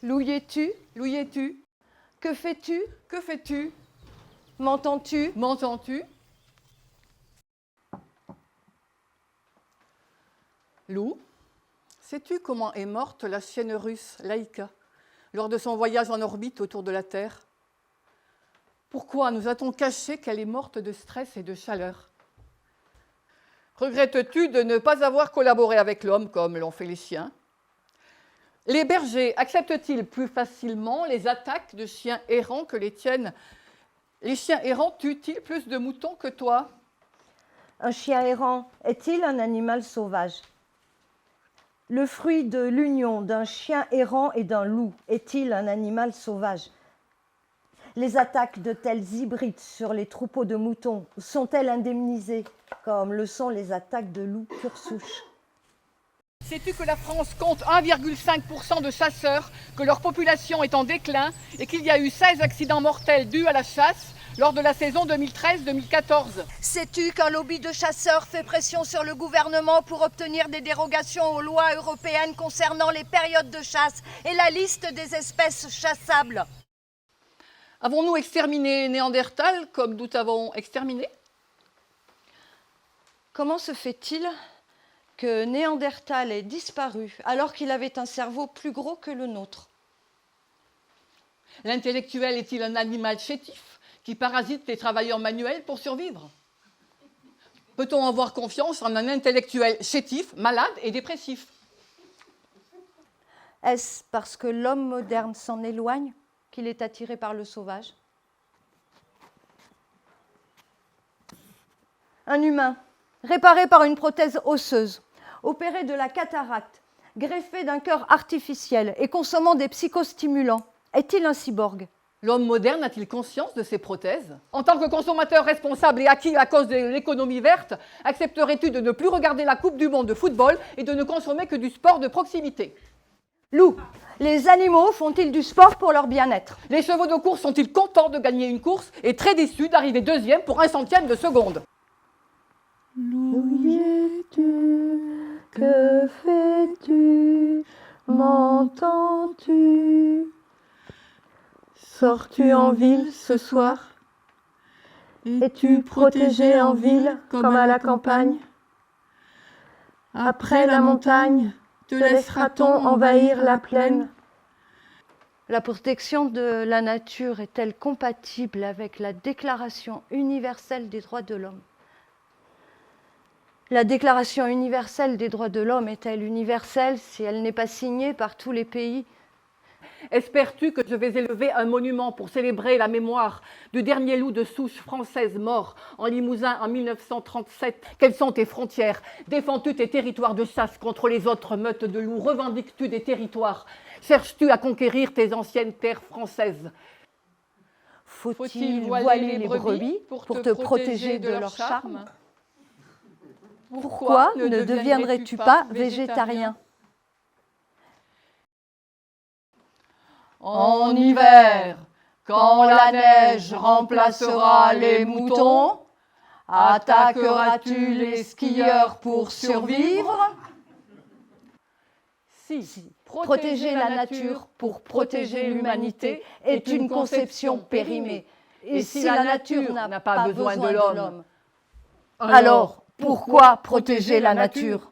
Loup y es-tu? Loup y es-tu? Que fais-tu? Que fais-tu? M'entends-tu? M'entends-tu? Loup, sais-tu comment est morte la chienne russe Laïka lors de son voyage en orbite autour de la Terre? Pourquoi nous a-t-on caché qu'elle est morte de stress et de chaleur? Regrettes-tu de ne pas avoir collaboré avec l'homme comme l'ont fait les chiens? Les bergers acceptent-ils plus facilement les attaques de chiens errants que les tiennes? Les chiens errants tuent-ils plus de moutons que toi? Un chien errant est-il un animal sauvage? Le fruit de l'union d'un chien errant et d'un loup est-il un animal sauvage? Les attaques de tels hybrides sur les troupeaux de moutons sont-elles indemnisées comme le sont les attaques de loups pure souche? Sais-tu que la France compte 1,5% de chasseurs, que leur population est en déclin et qu'il y a eu 16 accidents mortels dus à la chasse lors de la saison 2013-2014? Sais-tu qu'un lobby de chasseurs fait pression sur le gouvernement pour obtenir des dérogations aux lois européennes concernant les périodes de chasse et la liste des espèces chassables? Avons-nous exterminé Néandertal comme nous t'avons exterminé? Comment se fait-il que Néandertal ait disparu alors qu'il avait un cerveau plus gros que le nôtre? L'intellectuel est-il un animal chétif qui parasite les travailleurs manuels pour survivre? Peut-on avoir confiance en un intellectuel chétif, malade et dépressif? Est-ce parce que l'homme moderne s'en éloigne qu'il est attiré par le sauvage? Un humain, réparé par une prothèse osseuse, opéré de la cataracte, greffé d'un cœur artificiel et consommant des psychostimulants, est-il un cyborg? L'homme moderne a-t-il conscience de ses prothèses? En tant que consommateur responsable et acquis à cause de l'économie verte, accepterais-tu de ne plus regarder la Coupe du monde de football et de ne consommer que du sport de proximité? Loup, les animaux font-ils du sport pour leur bien-être? Les chevaux de course sont-ils contents de gagner une course et très déçus d'arriver deuxième pour un centième de seconde? Où es-tu? Que fais-tu? M'entends-tu? Sors-tu en ville ce soir? Es-tu protégé en ville comme à la campagne? Après la montagne, te laissera-t-on envahir la plaine? La protection de la nature est-elle compatible avec la Déclaration universelle des droits de l'homme? La Déclaration universelle des droits de l'homme est-elle universelle si elle n'est pas signée par tous les pays? Espères-tu que je vais élever un monument pour célébrer la mémoire du dernier loup de souche française mort en Limousin en 1937? Quelles sont tes frontières? Défends-tu tes territoires de chasse contre les autres meutes de loups? Revendiques-tu des territoires? Cherches-tu à conquérir tes anciennes terres françaises? Faut-il voiler les brebis pour te protéger de leur charme? Pourquoi ne deviendrais-tu pas végétarien? En hiver, quand la neige remplacera les moutons, attaqueras-tu les skieurs pour survivre? Si Protéger la nature pour protéger l'humanité est une conception périmée. Et si la nature n'a pas besoin de l'homme, alors pourquoi protéger la nature?